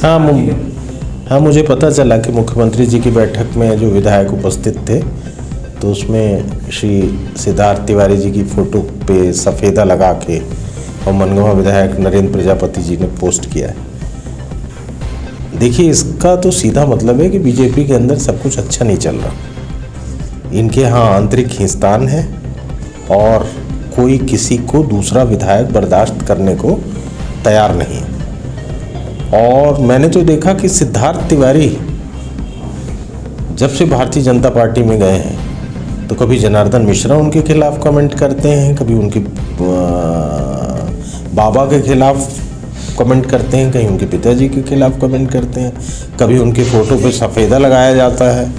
हाँ, मुझे पता चला कि मुख्यमंत्री जी की बैठक में जो विधायक उपस्थित थे तो उसमें श्री सिद्धार्थ तिवारी जी की फ़ोटो पे सफ़ेदा लगा के और मनगवा विधायक नरेंद्र प्रजापति जी ने पोस्ट किया है। देखिए, इसका तो सीधा मतलब है कि बीजेपी के अंदर सब कुछ अच्छा नहीं चल रहा। इनके यहाँ आंतरिक खींचतान है और कोई किसी को दूसरा विधायक बर्दाश्त करने को तैयार नहीं है। और मैंने तो देखा कि सिद्धार्थ तिवारी जब से भारतीय जनता पार्टी में गए हैं तो कभी जनार्दन मिश्रा उनके खिलाफ कमेंट करते हैं, कभी उनके बाबा के खिलाफ कमेंट करते हैं, कहीं उनके पिताजी के खिलाफ कमेंट करते हैं, कभी उनके फ़ोटो पे सफ़ेदा लगाया जाता है।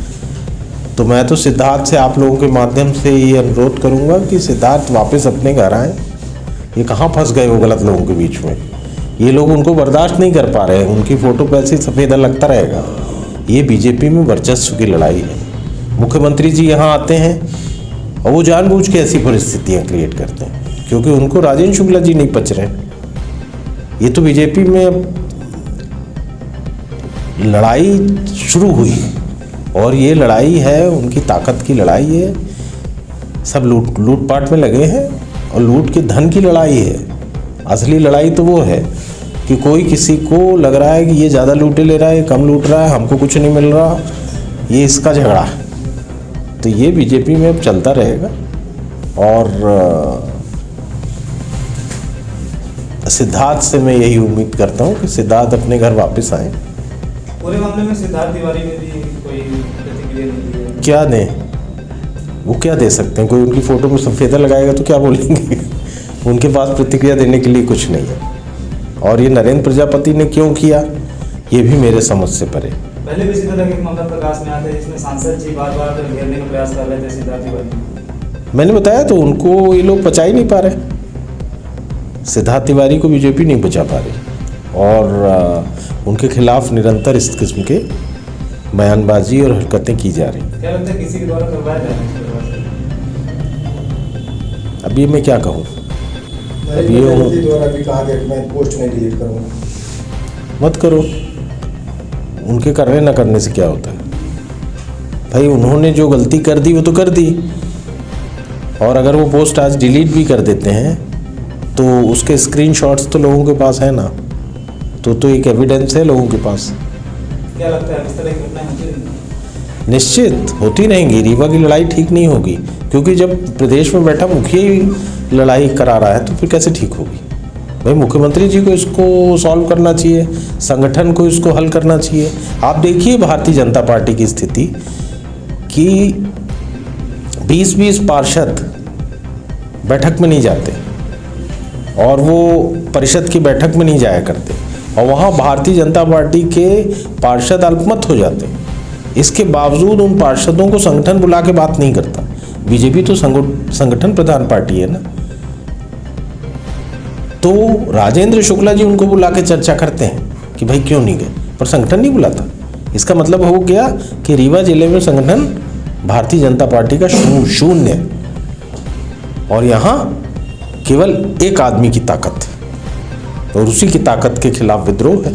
तो मैं तो सिद्धार्थ से आप लोगों के माध्यम से ये अनुरोध करूँगा कि सिद्धार्थ वापस अपने घर आएँ। ये कहाँ फंस गए वो गलत लोगों के बीच में। ये लोग उनको बर्दाश्त नहीं कर पा रहे हैं, उनकी फ़ोटो पे ऐसे सफ़ेदा लगता रहेगा। ये बीजेपी में वर्चस्व की लड़ाई है। मुख्यमंत्री जी यहाँ आते हैं और वो जानबूझ के ऐसी परिस्थितियाँ क्रिएट करते हैं क्योंकि उनको राजेंद्र शुक्ला जी नहीं पच रहे। ये तो बीजेपी में लड़ाई शुरू हुई और ये लड़ाई है, उनकी ताकत की लड़ाई है। सब लूटपाट में लगे हैं और लूट के धन की लड़ाई है। असली लड़ाई तो वो है कि कोई किसी को लग रहा है कि ये ज़्यादा लूटे ले रहा है, कम लूट रहा है, हमको कुछ नहीं मिल रहा, ये इसका झगड़ा है। तो ये बीजेपी में अब चलता रहेगा और सिद्धार्थ से मैं यही उम्मीद करता हूँ कि सिद्धार्थ अपने घर वापस आए। पूरे मामले में सिद्धार्थ तिवारी ने भी कोई प्रतिक्रिया नहीं दी है। क्या दें? वो क्या दे सकते हैं? कोई उनकी फ़ोटो में सफ़ेदा लगाएगा तो क्या बोलेंगे? उनके पास प्रतिक्रिया देने के लिए कुछ नहीं है। और ये नरेंद्र प्रजापति ने क्यों किया, ये भी मेरे समझ से परे। पहले भी इसी तरह के मामला प्रकाश में आते हैं जिसमें सांसद जी बार-बार घेरने का प्रयास कर रहे थे सिद्धार्थ तिवारी। मैंने बताया तो उनको ये लोग बचा ही नहीं पा रहे। सिद्धार्थ तिवारी को बीजेपी नहीं बचा पा रही और उनके खिलाफ निरंतर इस किस्म के बयानबाजी और हरकतें की जा रही। क्या लगता है किसी के द्वारा करवाया जा रहा है? अभी मैं क्या कहूँ? अब ये द्वारा भी कहा गया कि मैं पोस्ट नहीं डिलीट करूँगा। मत करो, उनके करने ना करने से क्या होता है भाई। उन्होंने जो गलती कर दी वो तो कर दी और अगर वो पोस्ट आज डिलीट भी कर देते हैं तो उसके स्क्रीनशॉट्स तो लोगों के पास है ना, तो एक एविडेंस है लोगों के पास। क्या लगता है इस तरह की घटनाएं होती रहेंगी? निश्चित होती रहेंगी। रीवा की लड़ाई ठीक नहीं होगी क्योंकि जब प्रदेश में बैठा मुखिया ही लड़ाई करा रहा है तो फिर कैसे ठीक होगी भाई। मुख्यमंत्री जी को इसको सॉल्व करना चाहिए, संगठन को इसको हल करना चाहिए। आप देखिए भारतीय जनता पार्टी की स्थिति कि 20-20 पार्षद बैठक में नहीं जाते और वो परिषद की बैठक में नहीं जाया करते और वहाँ भारतीय जनता पार्टी के पार्षद अल्पमत हो जाते हैं। इसके बावजूद उन पार्षदों को संगठन बुला के बात नहीं करता। बीजेपी तो संगठन प्रधान पार्टी है ना, तो राजेंद्र शुक्ला जी उनको बुला के चर्चा करते हैं कि भाई क्यों नहीं गए, पर संगठन नहीं बुलाता। इसका मतलब हो गया कि रीवा जिले में संगठन भारतीय जनता पार्टी का शून्य है और यहाँ केवल एक आदमी की ताकत है और उसी की ताकत के खिलाफ विद्रोह है।